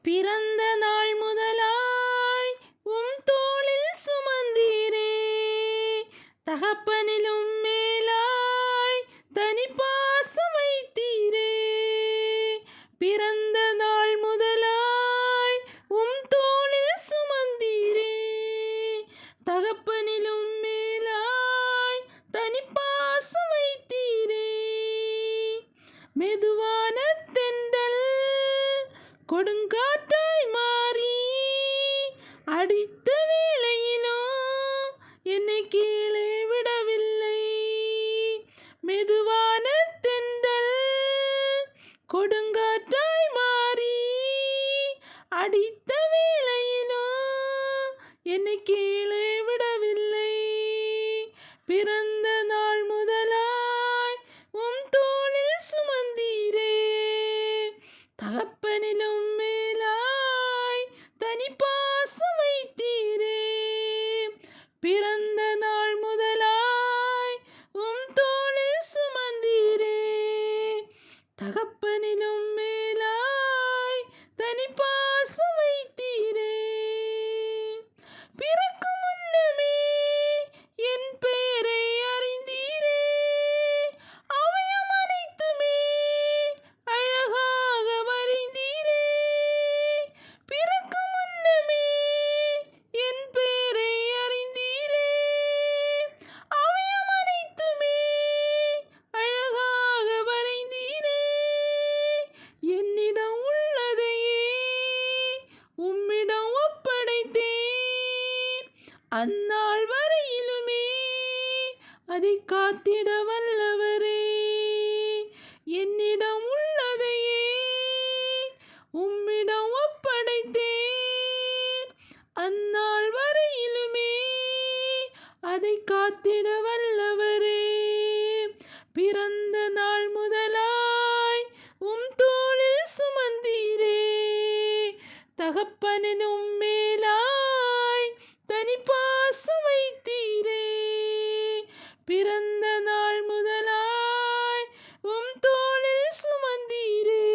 பிறந்த நாள் முதலாய் தோளில் சுமந்தீரே, தகப்பனிலும் மேலாய் தனிப்பாசம் வைத்தீரே. பிறந்த நாள் முதலாய் தோளில் சுமந்தீரே, தகப்பனிலும் மேலாய் தனிப்பாசம் வைத்தீரே. மெதுவான தென்றல் கொடுங்காற்றாய் மாறி அடித்த வேளையிலும் என்னை கீழே விடவில்லை. மெதுவான தென்றல் கொடுங்காற்றாய் மாறி அடித்த வேளையிலும் என்னை கீழே விடவில்லை. பிறந்த நாள் முதலாய் தோளில் சுமந்தீரே, தகப்பனிலும் மேலாய் தனிப்பாசம் வைத்தீரே. பிறந்த நாள் முதலாய் தோளில் சுமந்தீரே, தகப்பனிலும் மேலாய் தனிப்பாசம் வைத்தீரே. பிறக்கும் முன்னமே என் பெயரை அறிந்தீரே, அவயம் அனைத்துமே அழகாக வரைந்தீரே. பிறக்கும் முன்னமே என் பெயரை அறிந்தீரே, அவயம் அனைத்துமே அழகாக வரைந்தீரே. என்னிடம் உள்ளதையே உம்மிடம் ஒப்படைத்தேன், அந்நாள் வரையிலுமே அதை காத்திட வல்லவரே. என்னிடம் உள்ளதையே உம்மிடம் ஒப்படைத்தேன், அந்நாள் வரையிலுமே அதை காத்திட வல்லவரே. பிறந்த நாள் முதலாய் தோளில் சுமந்தீரே, தகப்பனிலும் மேலாய் தனிப்பாசம் வைத்தீரே. பிறந்த நாள் முதலாய் தோளில் சுமந்தீரே,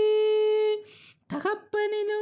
தகப்பனிலும்